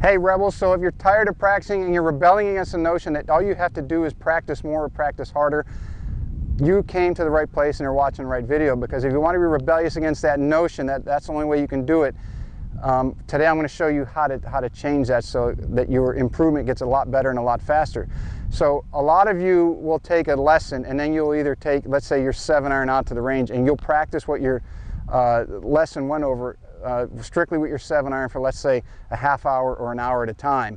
Hey Rebels, so if you're tired of practicing and you're rebelling against the notion that all you have to do is practice more or practice harder, you came to the right place and you're watching the right video, because if you want to be rebellious against that notion that that's the only way you can do it, today I'm going to show you how to change that so that your improvement gets a lot better and a lot faster. So a lot of you will take a lesson and then you'll either take, let's say, your 7-iron out to the range and you'll practice what your lesson went over strictly with your 7-iron for, let's say, a half hour or an hour at a time.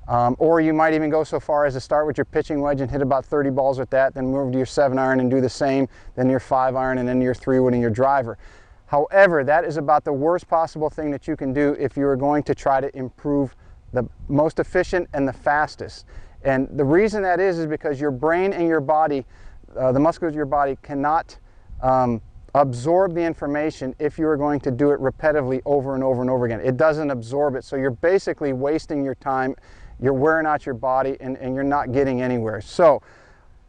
Or you might even go so far as to start with your pitching wedge and hit about 30 balls with that, then move to your 7-iron and do the same, then your 5-iron, and then your 3-wood and your driver. However, that is about the worst possible thing that you can do if you are going to try to improve the most efficient and the fastest. And the reason that is because your brain and your body, the muscles of your body, cannot absorb the information if you are going to do it repetitively over and over and over again. It doesn't absorb it, so you're basically wasting your time, you're wearing out your body, and you're not getting anywhere. So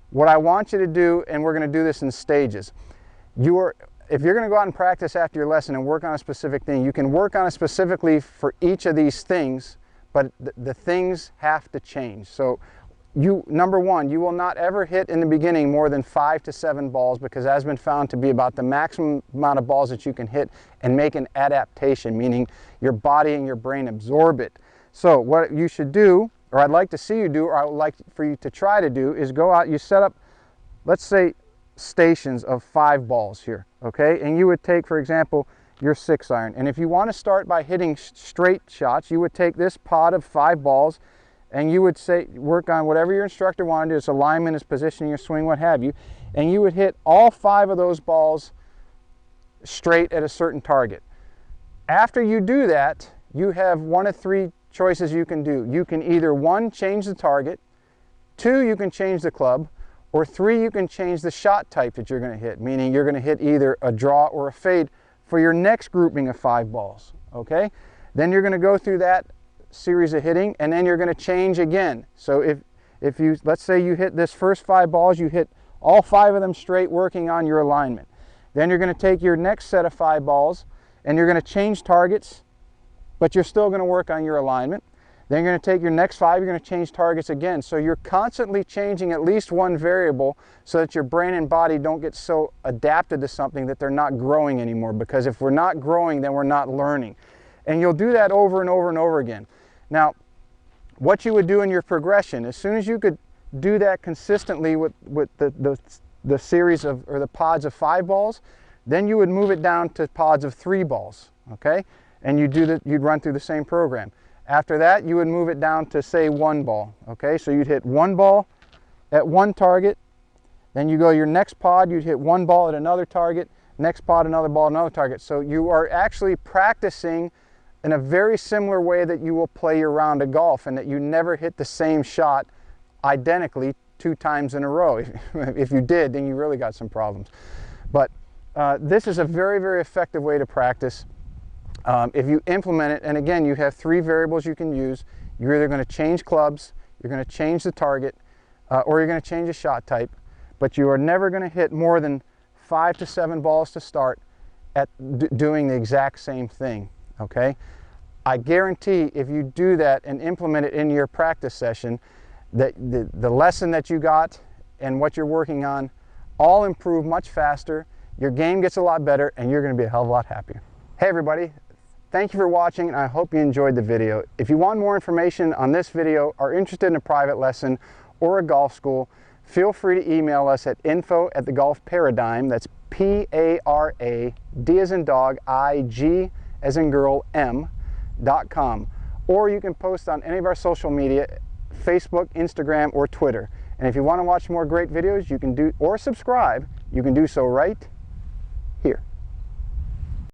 what I want you to do, and we're going to do this in stages, if you're going to go out and practice after your lesson and work on a specific thing, you can work on it specifically for each of these things, but the things have to change. So number one, you will not ever hit in the beginning more than 5 to 7 balls, because that has been found to be about the maximum amount of balls that you can hit and make an adaptation, meaning your body and your brain absorb it. So what you should do, or I'd like to see you do, or I would like for you to try to do, is go out, you set up, let's say, stations of 5 balls here, okay? And you would take, for example, your 6-iron. And if you want to start by hitting straight shots, you would take this pod of 5 balls and you would work on whatever your instructor wanted to do, its alignment, its positioning, your swing, what have you, and you would hit all 5 of those balls straight at a certain target. After you do that, you have one of 3 choices you can do. You can either 1, change the target, 2, you can change the club, or 3, you can change the shot type that you're going to hit, meaning you're going to hit either a draw or a fade for your next grouping of 5 balls, okay? Then you're going to go through that series of hitting, and then you're going to change again. So if you, let's say you hit this first 5 balls, you hit all 5 of them straight, working on your alignment. Then you're going to take your next set of 5 balls and you're going to change targets, but you're still going to work on your alignment. Then you're going to take your next 5, you're going to change targets again. So you're constantly changing at least one variable so that your brain and body don't get so adapted to something that they're not growing anymore. Because if we're not growing, then we're not learning. And you'll do that over and over and over again. Now, what you would do in your progression, as soon as you could do that consistently with the series of, or the pods of 5 balls, then you would move it down to pods of 3 balls, okay? And you'd run through the same program. After that, you would move it down to, say, 1 ball, okay? So you'd hit 1 ball at 1 target, then you go your next pod, you'd hit 1 ball at another target, next pod, another ball, another target. So you are actually practicing in a very similar way that you will play your round of golf, and that you never hit the same shot identically 2 times in a row. If you did, then you really got some problems. But this is a very, very effective way to practice. If you implement it, and again, you have 3 variables you can use. You're either going to change clubs, you're going to change the target, or you're going to change the shot type, but you are never going to hit more than 5 to 7 balls to start at doing the exact same thing, okay? I guarantee if you do that and implement it in your practice session, that the lesson that you got and what you're working on all improve much faster, your game gets a lot better, and you're going to be a hell of a lot happier. Hey everybody, thank you for watching, and I hope you enjoyed the video. If you want more information on this video, are interested in a private lesson or a golf school, feel free to email us at info@thegolfparadigm, that's P-A-R-A-D as in dog, I-G as in girl, M.com. Or you can post on any of our social media, Facebook, Instagram, or Twitter. And if you want to watch more great videos, you can do, or subscribe, you can do so right here.